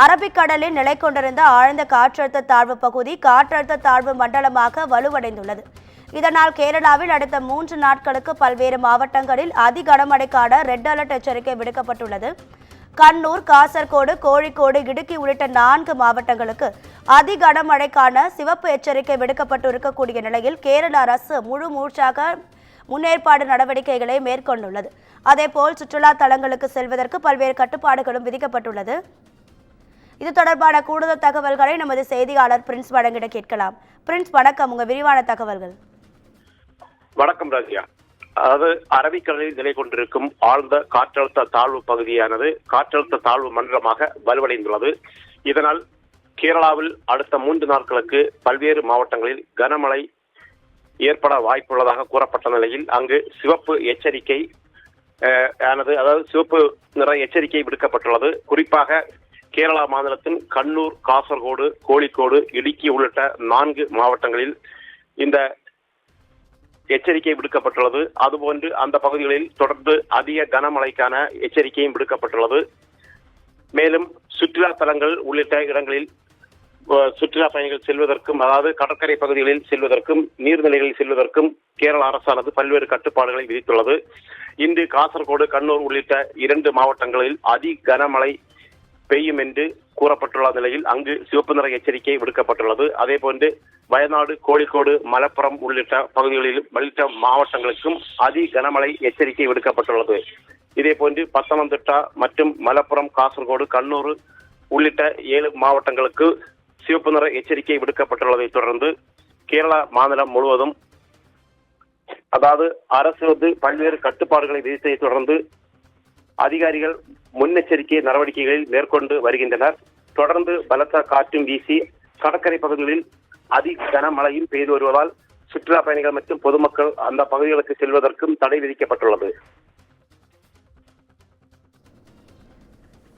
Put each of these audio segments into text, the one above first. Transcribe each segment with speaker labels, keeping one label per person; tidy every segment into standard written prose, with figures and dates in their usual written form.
Speaker 1: அரபிக்கடலில் நிலை கொண்டிருந்த ஆழ்ந்த காற்றழுத்த தாழ்வு பகுதி காற்றழுத்த தாழ்வு மண்டலமாக வலுவடைந்துள்ளது. இதனால் கேரளாவில் அடுத்த 3 நாட்களுக்கு பல்வேறு மாவட்டங்களில் அதி கனமழைக்கான ரெட் அலர்ட் எச்சரிக்கை விடுக்கப்பட்டுள்ளது. கண்ணூர், காசர்கோடு, கோழிக்கோடு, இடுக்கி உள்ளிட்ட 4 மாவட்டங்களுக்கு அதி கனமழைக்கான சிவப்பு எச்சரிக்கை விடுக்கப்பட்டு இருக்கக்கூடிய நிலையில் கேரள அரசு முழு மூச்சாக முன்னேற்பாடு நடவடிக்கைகளை மேற்கொண்டுள்ளது. அதேபோல் சுற்றுலா தலங்களுக்கு செல்வதற்கு பல்வேறு கட்டுப்பாடுகளும் விதிக்கப்பட்டுள்ளது. இது தொடர்பான கூடுதல் தகவல்களை நமது செய்தியாளர் பிரின்ஸ் வழங்கிட கேட்கலாம். பிரின்ஸ், வணக்கம். உங்க விரிவான தகவல்கள்.
Speaker 2: வணக்கம் ராஜியா. அதாவது அரபிக்கடலில் நிலை கொண்டிருக்கும் ஆழ்ந்த காற்றழுத்த தாழ்வு பகுதியானது காற்றழுத்த தாழ்வு மண்டலமாக வலுவடைந்துள்ளது. இதனால் கேரளாவில் அடுத்த 3 நாட்களுக்கு பல்வேறு மாவட்டங்களில் கனமழை ஏற்பட வாய்ப்புள்ளதாக கூறப்பட்ட நிலையில் அங்கு சிவப்பு எச்சரிக்கை அதாவது சிவப்பு நிற எச்சரிக்கை விடுக்கப்பட்டுள்ளது. குறிப்பாக கேரளா மாநிலத்தின் கண்ணூர், காசர்கோடு, கோழிக்கோடு, இடுக்கி உள்ளிட்ட 4 மாவட்டங்களில் இந்த எச்சரிக்கை விடுக்கப்பட்டுள்ளது. அதுபோன்று அந்த பகுதிகளில் தொடர்ந்து அதிக கனமழைக்கான எச்சரிக்கையும் விடுக்கப்பட்டுள்ளது. மேலும் சுற்றுலா தலங்கள் உள்ளிட்ட இடங்களில் சுற்றுலா பயணிகள் செல்வதற்கும், அதாவது கடற்கரை பகுதிகளில் செல்வதற்கும், நீர்நிலைகளில் செல்வதற்கும் கேரள அரசானது பல்வேறு கட்டுப்பாடுகளை விதித்துள்ளது. இன்று காசர்கோடு, கண்ணூர் உள்ளிட்ட 2 மாவட்டங்களில் அதி கனமழை பெய்யும் என்று கூறப்பட்டுள்ள நிலையில் அங்கு சிவப்பு நிற எச்சரிக்கை விடுக்கப்பட்டுள்ளது. அதேபோன்று வயநாடு, கோழிக்கோடு, மலப்புரம் உள்ளிட்ட பகுதிகளில் உள்ளிட்ட மாவட்டங்களுக்கும் அதி கனமழை எச்சரிக்கை விடுக்கப்பட்டுள்ளது. இதேபோன்று பத்தனம்திட்டா மற்றும் மலப்புரம், காசர்கோடு, கண்ணூர் உள்ளிட்ட 7 மாவட்டங்களுக்கு சிவப்பு நிற எச்சரிக்கை விடுக்கப்பட்டுள்ளதை தொடர்ந்து கேரளா மாநிலம் முழுவதும் அதாவது அரசு பல்வேறு கட்டுப்பாடுகளை விதித்ததை தொடர்ந்து அதிகாரிகள் முன்னெச்சரிக்கை நடவடிக்கைகளில் மேற்கொண்டு வருகின்றனர். தொடர்ந்து பலத்த காற்றும் வீசி கடற்கரை பகுதிகளில் அதி கனமழையும் பெய்து வருவதால் சுற்றுலா பயணிகள் மற்றும் பொதுமக்கள் அந்த பகுதிகளுக்கு செல்வதற்கும் தடை விதிக்கப்பட்டுள்ளது.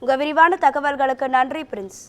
Speaker 1: உங்க விரிவான தகவல்களுக்கு நன்றி பிரின்ஸ்.